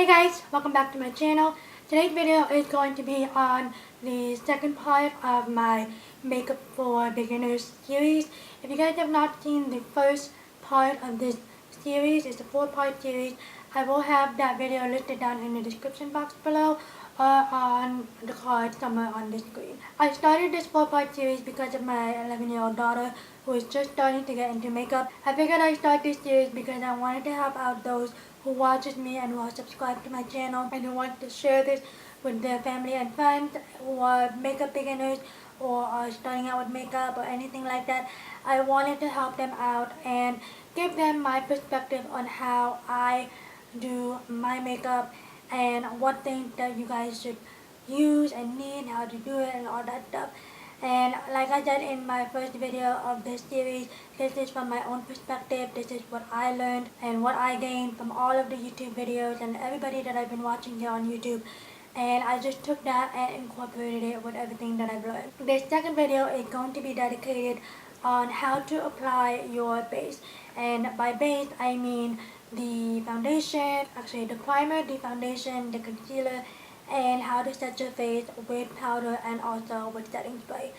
Hey guys, welcome back to my channel. Today's video is going to be on the second part of my Makeup for Beginners series. If you guys have not seen the first part of this series, it's a 4-part series. I will have that video listed down in the description box below or on the card somewhere on the screen. I started this 4-part series because of my 11-year-old daughter who is just starting to get into makeup. I figured I'd start this series because I wanted to help out those who watches me and who are subscribed to my channel and who want to share this with their family and friends who are makeup beginners or are starting out with makeup or anything like that. I wanted to help them out and give them my perspective on how I do my makeup and what things that you guys should use and need, how to do it and all that stuff. And like I said in my first video of this series, this is from my own perspective. This is what I learned and what I gained from all of the YouTube videos and everybody that I've been watching here on YouTube. And I just took that and incorporated it with everything that I've learned. This second video is going to be dedicated on how to apply your base. And by base, I mean the foundation, actually the primer, the foundation, the concealer, and how to set your face with powder and also with setting spray.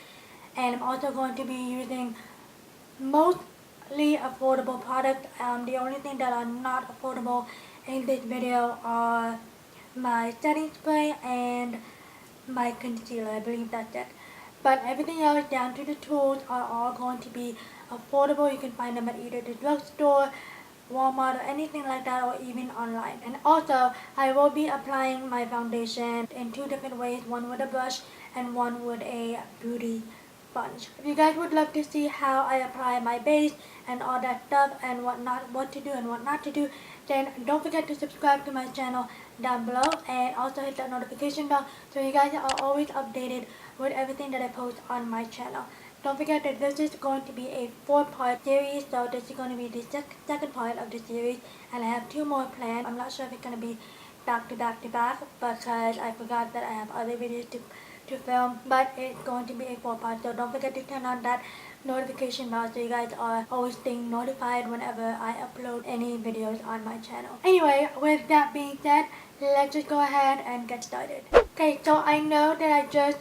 And I'm also going to be using mostly affordable products. The only thing that are not affordable in this video are my setting spray and my concealer. I believe that's it. But everything else down to the tools are all going to be affordable. You can find them at either the drugstore, Walmart or anything like that, or even online. And also I will be applying my foundation in 2 different ways, one with a brush and one with a beauty sponge. If you guys would love to see how I apply my base and all that stuff and what to do and what not to do, then don't forget to subscribe to my channel down below and also hit that notification bell so you guys are always updated with everything that I post on my channel. Don't forget that this is going to be a 4-part series, so this is going to be the second part of the series, and I have 2 more planned. I'm not sure if it's going to be back to back to back because I forgot that I have other videos to film, but it's going to be a 4-part, so don't forget to turn on that notification bell so you guys are always being notified whenever I upload any videos on my channel. Anyway, with that being said, let's just go ahead and get started. Okay, so I know that I just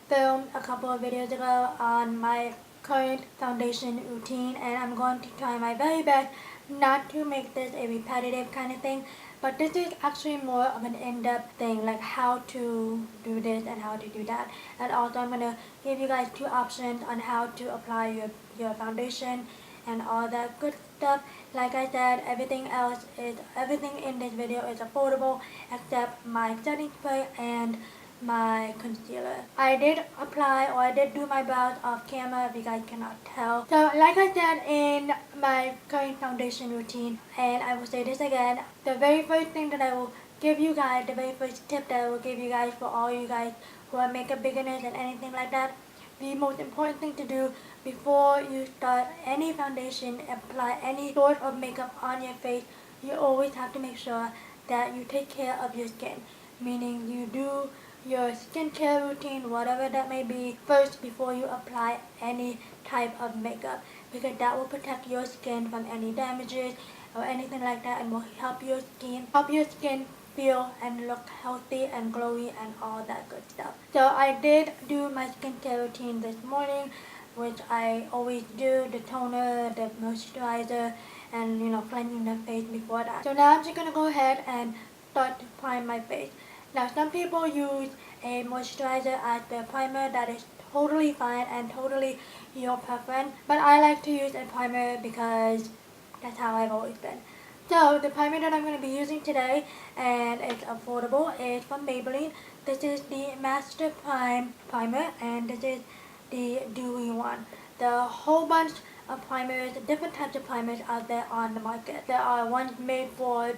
filmed a couple of videos ago on my current foundation routine, and I'm going to try my very best not to make this a repetitive kind of thing, but this is actually more of an in-depth thing, like how to do this and how to do that. And also I'm going to give you guys 2 options on how to apply your foundation and all that good stuff. Like I said, everything in this video is affordable except my setting spray and my concealer. I did apply, or I did do my brows off camera if you guys cannot tell. So like I said in my current foundation routine, and I will say this again, the very first thing that I will give you guys, the very first tip that I will give you guys for all you guys who are makeup beginners and anything like that, the most important thing to do before you start any foundation, apply any sort of makeup on your face, you always have to make sure that you take care of your skin. Meaning you do your skincare routine, whatever that may be, first before you apply any type of makeup, because that will protect your skin from any damages or anything like that, and will help your skin feel and look healthy and glowy and all that good stuff. So I did do my skincare routine this morning, which I always do, the toner, the moisturizer, and cleansing the face before that. So now I'm just gonna go ahead and start to prime my face. Now some people use a moisturizer as their primer. That is totally fine and totally your preference, but I like to use a primer because that's how I've always been. So the primer that I'm going to be using today, and it's affordable, is from Maybelline. This is the Master Prime primer, and this is the Dewy one. There are a whole bunch of primers, different types of primers out there on the market. There are ones made for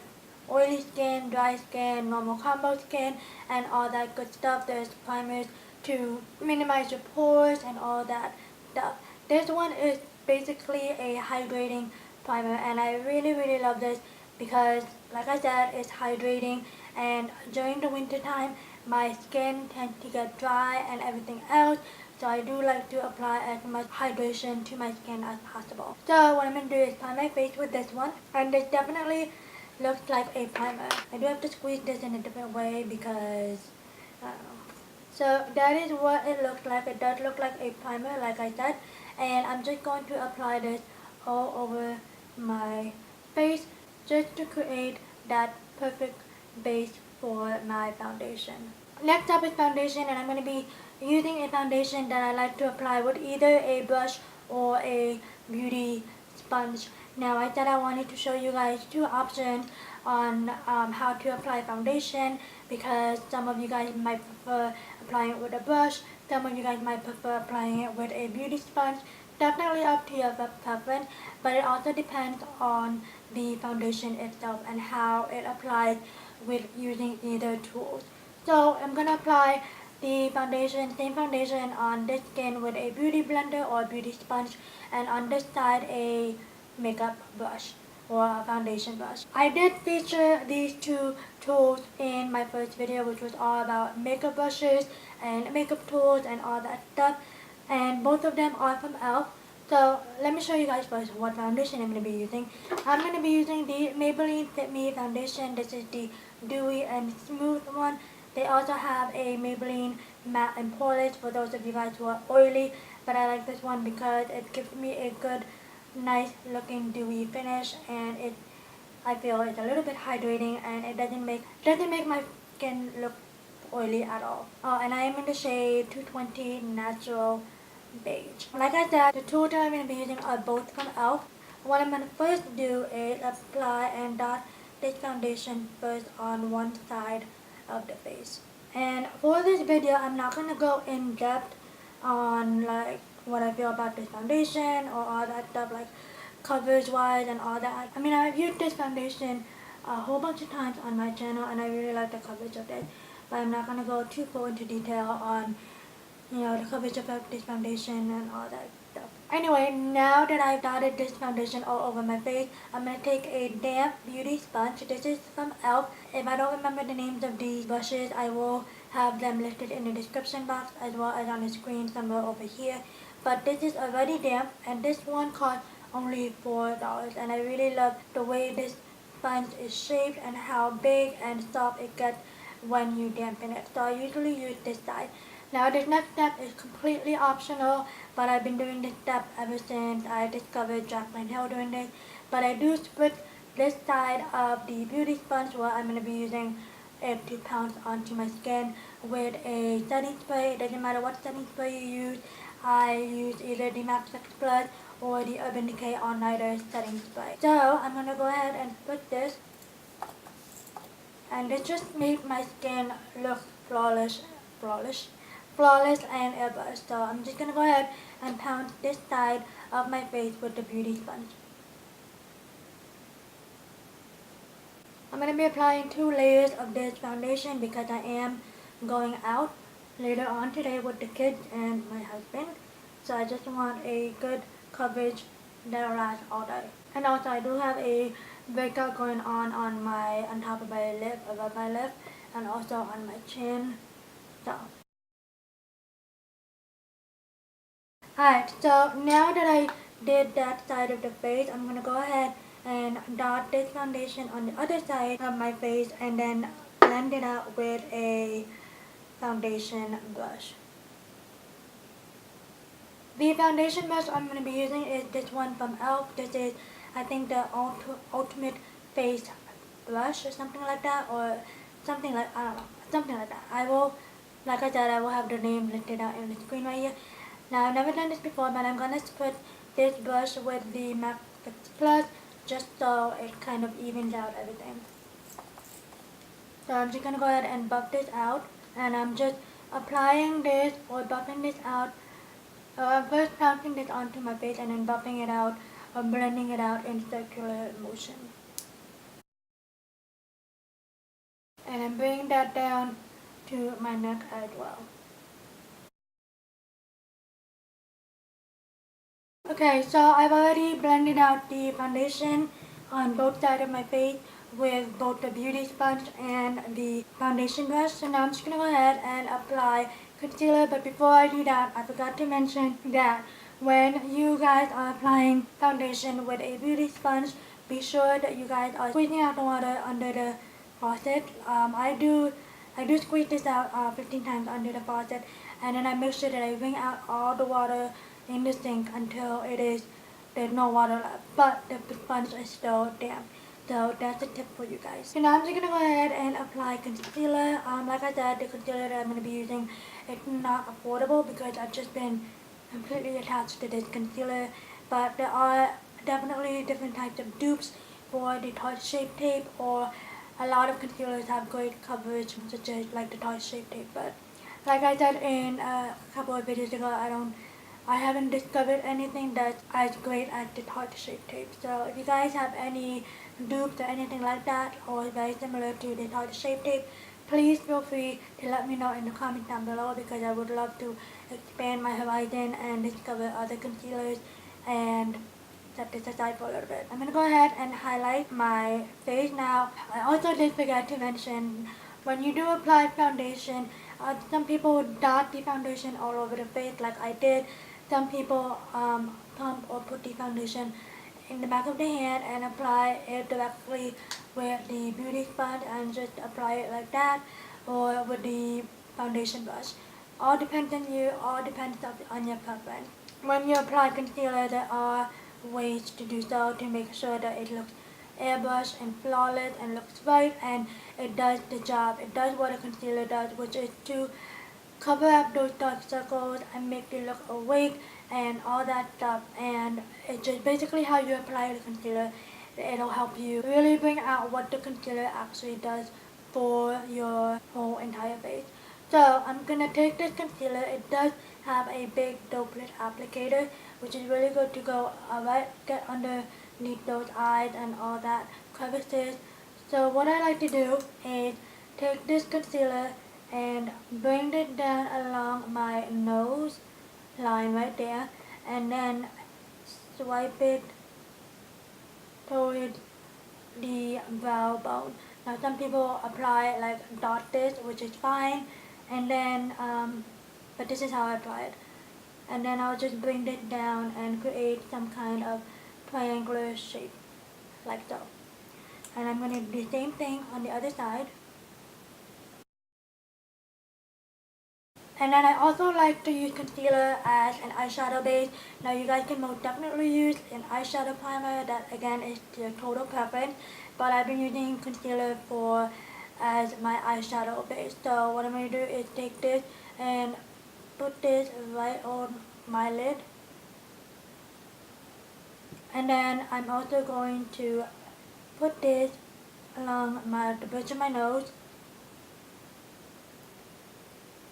oily skin, dry skin, normal combo skin, and all that good stuff. There's primers to minimize your pores and all that stuff. This one is basically a hydrating primer, and I really love this because, like I said, it's hydrating, and during the winter time my skin tends to get dry and everything else, so I do like to apply as much hydration to my skin as possible. So what I'm going to do is prime my face with this one, and there's definitely looks like a primer. I do have to squeeze this in a different way because I don't know. So that is what it looks like. It does look like a primer, like I said, and I'm just going to apply this all over my face just to create that perfect base for my foundation. Next up is foundation, and I'm going to be using a foundation that I like to apply with either a brush or a beauty sponge. Now I said I wanted to show you guys two options on how to apply foundation, because some of you guys might prefer applying it with a brush, some of you guys might prefer applying it with a beauty sponge. Definitely up to your preference, but it also depends on the foundation itself and how it applies with using either tools. So I'm going to apply the foundation, same foundation on this skin with a beauty blender or beauty sponge, and on this side a makeup brush or a foundation brush. I did feature these two tools in my first video, which was all about makeup brushes and makeup tools and all that stuff, and both of them are from e.l.f. So let me show you guys first what foundation I'm going to be using. I'm going to be using the Maybelline FitMe foundation. This is the dewy and smooth one. They also have a Maybelline matte and poreless for those of you guys who are oily, but I like this one because it gives me a good, nice looking dewy finish, and I feel it's a little bit hydrating, and it doesn't make my skin look oily at all. Oh, and I am in the shade 220 Natural Beige. Like I said, the tools that I'm going to be using are both from e.l.f. What I'm going to first do is apply and dot this foundation first on one side of the face. And for this video, I'm not going to go in depth on like what I feel about this foundation or all that stuff, like coverage wise and all that. I mean, I've used this foundation a whole bunch of times on my channel, and I really like the coverage of it, but I'm not going to go too far into detail on the coverage of this foundation and all that stuff. Anyway, now that I've dotted this foundation all over my face, I'm going to take a damp beauty sponge. This is from e.l.f. If I don't remember the names of these brushes, I will have them listed in the description box as well as on the screen somewhere over here. But this is already damp, and this one cost only $4, and I really love the way this sponge is shaped and how big and soft it gets when you dampen it. So I usually use this side. Now this next step is completely optional, but I've been doing this step ever since I discovered Jaclyn Hill doing this. But I do split this side of the beauty sponge, where I'm going to be using it to pounce onto my skin with a setting spray. It doesn't matter what setting spray you use. I use either the MAC 6 Plus or the Urban Decay All Nighter setting spray. So I'm going to go ahead and split this, and it just made my skin look flawless and airbrushed. So I'm just going to go ahead and pound this side of my face with the beauty sponge. I'm going to be applying 2 layers of this foundation because I am going out later on today with the kids and my husband. So I just want a good coverage that will last all day. And also I do have a breakout going on top of my lip, above my lip, and also on my chin. So alright, so now that I did that side of the face, I'm going to go ahead and dot this foundation on the other side of my face and then blend it out with a foundation brush. The foundation brush I'm going to be using is this one from e.l.f. This is, I think, the Ultimate Face Brush or something like that, or something like, I don't know, something like that. I will, like I said, I will have the name listed out in the screen right here. Now, I've never done this before, but I'm going to split this brush with the MAC 6 Plus just so it kind of evens out everything. So I'm just going to go ahead and buff this out, and I'm just applying this or buffing this out. First pouncing this onto my face and then buffing it out or blending it out in circular motion. And then bringing that down to my neck as well. Okay, so I've already blended out the foundation on both sides of my face with both the beauty sponge and the foundation brush. So now I'm just going to go ahead and apply concealer. But before I do that, I forgot to mention that when you guys are applying foundation with a beauty sponge, be sure that you guys are squeezing out the water under the faucet. I do squeeze this out 15 times under the faucet, and then I make sure that I wring out all the water in the sink until there's no water left, but the sponge is still damp. So that's a tip for you guys. So now I'm just gonna go ahead and apply concealer. Like I said, the concealer that I'm gonna be using, it's not affordable because I've just been completely attached to this concealer. But there are definitely different types of dupes for the Tarte Shape Tape, or a lot of concealers have great coverage, such as like the Tarte Shape Tape. But like I said in a couple of videos ago, I haven't discovered anything that's as great as the Tarte Shape Tape. So if you guys have any dupes or anything like that, or very similar to the Tarte Shape Tape, please feel free to let me know in the comments down below, because I would love to expand my horizon and discover other concealers and set this aside for a little bit. I'm going to go ahead and highlight my face now. I also did forget to mention, when you do apply foundation, some people dot the foundation all over the face like I did. Some people pump or put the foundation in the back of the hand and apply it directly with the beauty sponge and just apply it like that, or with the foundation brush. All depends on you, all depends on your preference. When you apply concealer, there are ways to do so to make sure that it looks airbrushed and flawless and looks right, and it does the job. It does what a concealer does, which is to cover up those dark circles and make you look awake and all that stuff. And it's just basically how you apply the concealer. It'll help you really bring out what the concealer actually does for your whole entire face. So I'm gonna take this concealer. It does have a big dopelet applicator, which is really good to go get underneath those eyes and all that crevices. So what I like to do is take this concealer and bring it down along my nose line right there, and then swipe it towards the brow bone. Now some people apply like dot this, which is fine, and then but this is how I apply it. And then I'll just bring it down and create some kind of triangular shape like so. And I'm going to do the same thing on the other side. And then I also like to use concealer as an eyeshadow base. Now you guys can most definitely use an eyeshadow primer. That again is your total preference. But I've been using concealer as my eyeshadow base. So what I'm going to do is take this and put this right on my lid. And then I'm also going to put this along the bridge of my nose,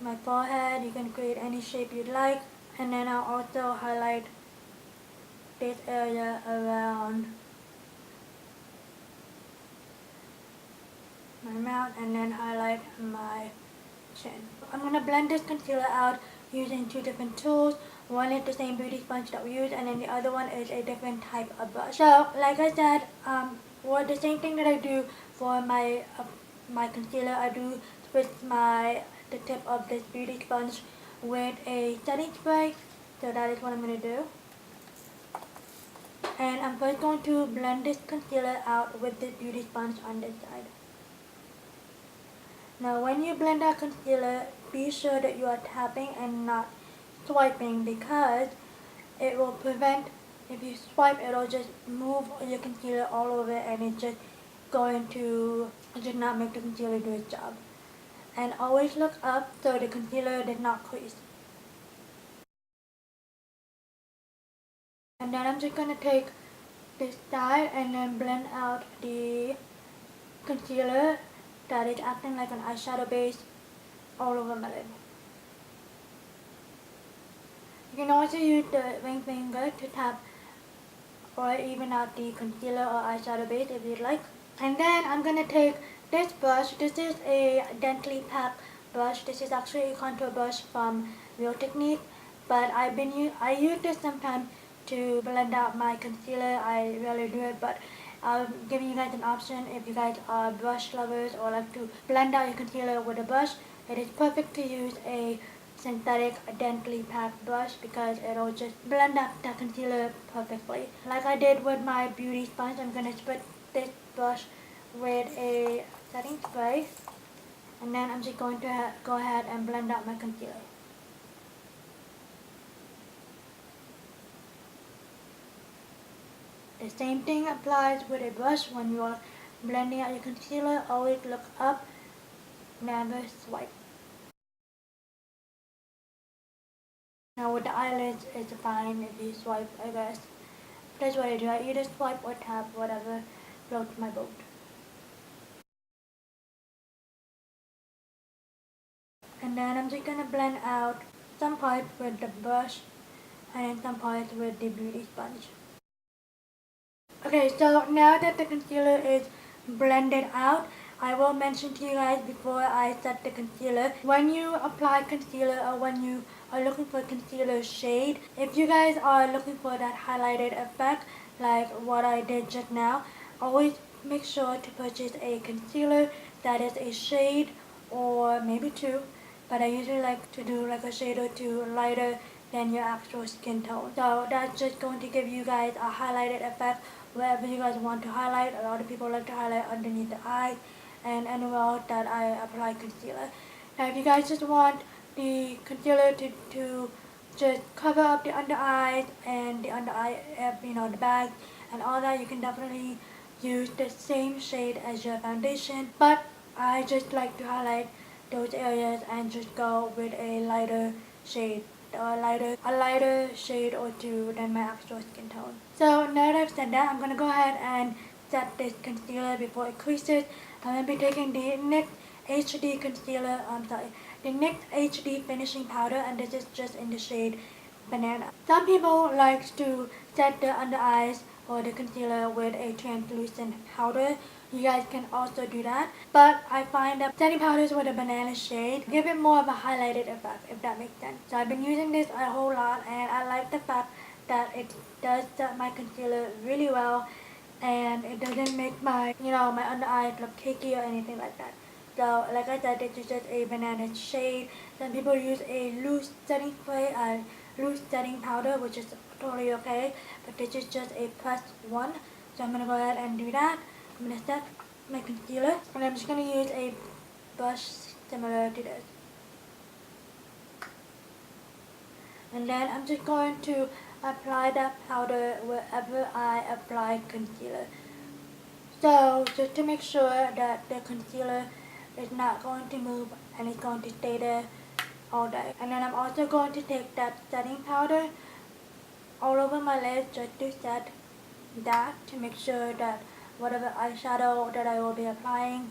my forehead. You can create any shape you'd like. And then I'll also highlight this area around my mouth, and then highlight my chin. I'm going to blend this concealer out using two different tools. One is the same beauty sponge that we use, and then the other one is a different type of brush. So like I said, for the same thing that I do for my concealer, I do spritz the tip of this beauty sponge with a setting spray. So that is what I'm going to do. And I'm first going to blend this concealer out with this beauty sponge on this side. Now when you blend out concealer, be sure that you are tapping and not swiping, because it will prevent, if you swipe, it'll just move your concealer all over, and it's just going to just not make the concealer do its job. And always look up so the concealer does not crease. And then I'm just going to take this side and then blend out the concealer that is acting like an eyeshadow base all over my lid. You can also use the ring finger to tap or even out the concealer or eyeshadow base if you'd like. And then I'm going to take this brush. This is a dentally packed brush. This is actually a contour brush from Real Technique, but I use this sometimes to blend out my concealer. I rarely do it, but I'll give you guys an option if you guys are brush lovers or like to blend out your concealer with a brush. It is perfect to use a synthetic dentally packed brush because it'll just blend up the concealer perfectly. Like I did with my beauty sponge, I'm going to split this brush with a setting spray, and then I'm just going to go ahead and blend out my concealer. The same thing applies with a brush. When you are blending out your concealer, always look up, never swipe. Now with the eyelids, it's fine if you swipe, I guess. That's what I do. I either swipe or tap, whatever floats my boat. And then I'm just gonna blend out some parts with the brush and some parts with the beauty sponge. Okay, so now that the concealer is blended out, I will mention to you guys before I set the concealer. When you apply concealer or when you are looking for concealer shade, if you guys are looking for that highlighted effect like what I did just now, always make sure to purchase a concealer that is a shade or maybe two, but I usually like to do like a shade or two lighter than your actual skin tone. So that's just going to give you guys a highlighted effect wherever you guys want to highlight. A lot of people like to highlight underneath the eyes and anywhere else that I apply concealer. Now if you guys just want the concealer to just cover up the under eyes and the under eye, the bag and all that, you can definitely use the same shade as your foundation, but I just like to highlight those areas and just go with a lighter shade, a lighter shade or two than my actual skin tone. So now that I've said that, I'm gonna go ahead and set this concealer before it creases. I'm gonna be taking the NYX HD concealer. The NYX HD finishing powder, and this is just in the shade Banana. Some people like to set the under eyes or the concealer with a translucent powder. You guys can also do that, but I find that setting powders with a banana shade give it more of a highlighted effect, if that makes sense. So I've been using this a whole lot, and I like the fact that it does set my concealer really well, and it doesn't make my my under eyes look cakey or anything like that. So like I said, this is just a banana shade. Some people use a loose setting spray, loose setting powder, which is totally okay, but this is just a +1. So I'm gonna go ahead and do that. I'm gonna set my concealer, and I'm just gonna use a brush similar to this. And then I'm just going to apply that powder wherever I apply concealer. So just to make sure that the concealer is not going to move and it's going to stay there all day. And then I'm also going to take that setting powder all over my lids just to set that, to make sure that whatever eyeshadow that I will be applying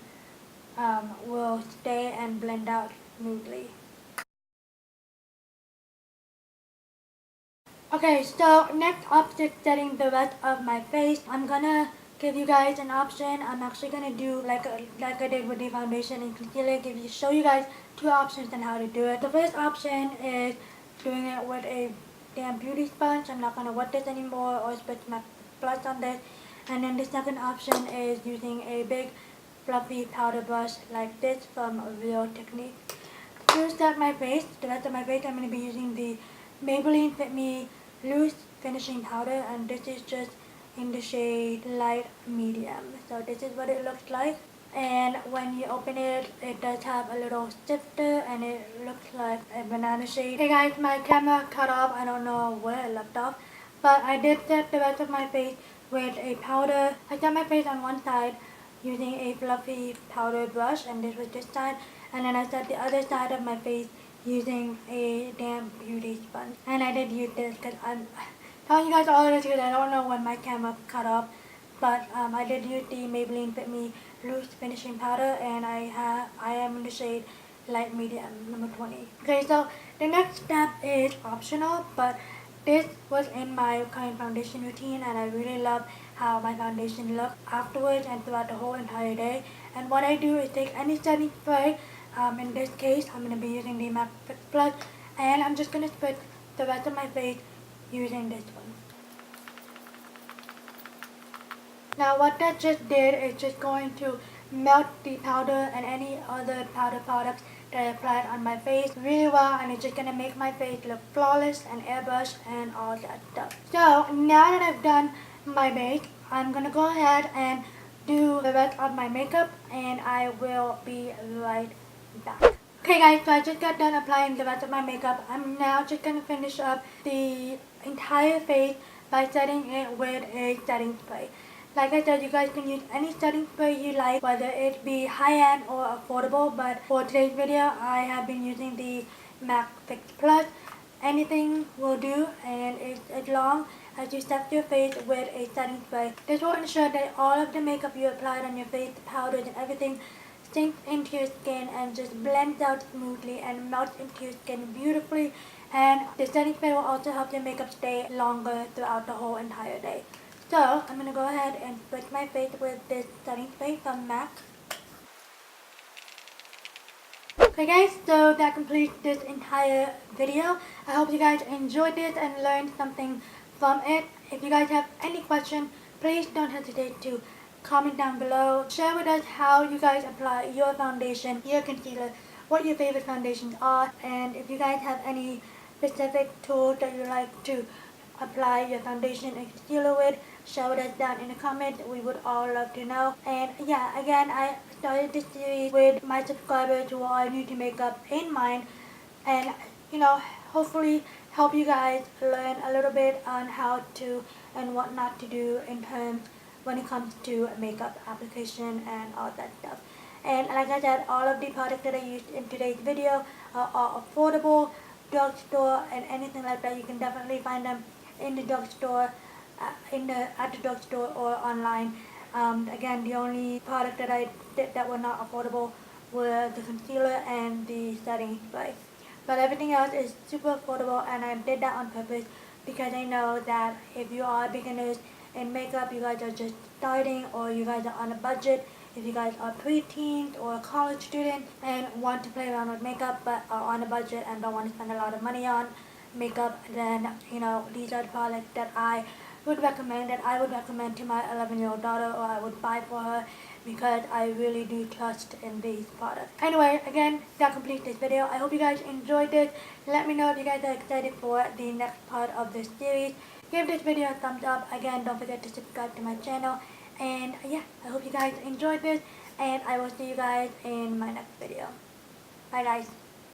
will stay and blend out smoothly. Okay, so next up is setting the rest of my face. I'm gonna give you guys an option. I'm actually gonna do like I did with the foundation and concealer, show you guys two options on how to do it. The first option is doing it with a damn beauty sponge. I'm not gonna wet this anymore or spit my blush on this. And then the second option is using a big fluffy powder brush like this from Real Technique. To set my face, the rest of my face, I'm gonna be using the Maybelline FitMe loose finishing powder, and this is just in the shade light medium. So this is what it looks like, and when you open it, it does have a little sifter and it looks like a banana shade. Hey guys, my camera cut off. I don't know where it left off, but I did set the rest of my face with a powder. I set my face on one side using a fluffy powder brush, and this was this side, and then I set the other side of my face using a damp beauty sponge. And I did use this because I'm telling you guys all of this because I don't know when my camera cut off, but I did use the Maybelline FitMe loose finishing powder, and I am in the shade light medium number 20. Okay, so the next step is optional, but this was in my current foundation routine, and I really love how my foundation looks afterwards and throughout the whole entire day. And what I do is take any setting spray. In this case, I'm going to be using the MAC Fix Plus, and I'm just going to spray the rest of my face using this one. Now what that just did is just going to melt the powder and any other powder products that I applied on my face really well, and it's just gonna make my face look flawless and airbrush and all that stuff. So now that I've done my make, I'm gonna go ahead and do the rest of my makeup, and I will be right back. Okay guys, so I just got done applying the rest of my makeup. I'm now just gonna finish up the entire face by setting it with a setting spray. Like I said, you guys can use any setting spray you like, whether it be high-end or affordable, but for today's video, I have been using the MAC Fix Plus. Anything will do, and it's as long as you set your face with a setting spray. This will ensure that all of the makeup you applied on your face, the powders and everything, sinks into your skin and just blends out smoothly and melts into your skin beautifully. And the setting spray will also help your makeup stay longer throughout the whole entire day. So I'm gonna go ahead and spritz my face with this setting spray from MAC. Okay guys, so that completes this entire video. I hope you guys enjoyed this and learned something from it. If you guys have any questions, please don't hesitate to comment down below. Share with us how you guys apply your foundation, your concealer, what your favorite foundations are, and if you guys have any specific tools that you like to apply your foundation and concealer with, share with us down in the comments. We would all love to know. And yeah, again, I started this series with my subscribers who are new to makeup in mind, and hopefully help you guys learn a little bit on how to and what not to do in terms when it comes to makeup application and all that stuff. And like I said, all of the products that I used in today's video are affordable, drugstore and anything like that. You can definitely find them in the drugstore, at the drugstore or online. Again, the only product that I did that were not affordable were the concealer and the setting spray. But everything else is super affordable, and I did that on purpose because I know that if you are beginners in makeup, you guys are just starting, or you guys are on a budget, if you guys are preteens or a college student and want to play around with makeup but are on a budget and don't want to spend a lot of money on makeup, then these are the products that I would recommend, to my 11-year-old daughter, or I would buy for her, because I really do trust in these products. Anyway, again, that completes this video. I hope you guys enjoyed this. Let me know if you guys are excited for the next part of this series. Give this video a thumbs up. Again, don't forget to subscribe to my channel. And yeah, I hope you guys enjoyed this, and I will see you guys in my next video. Bye guys.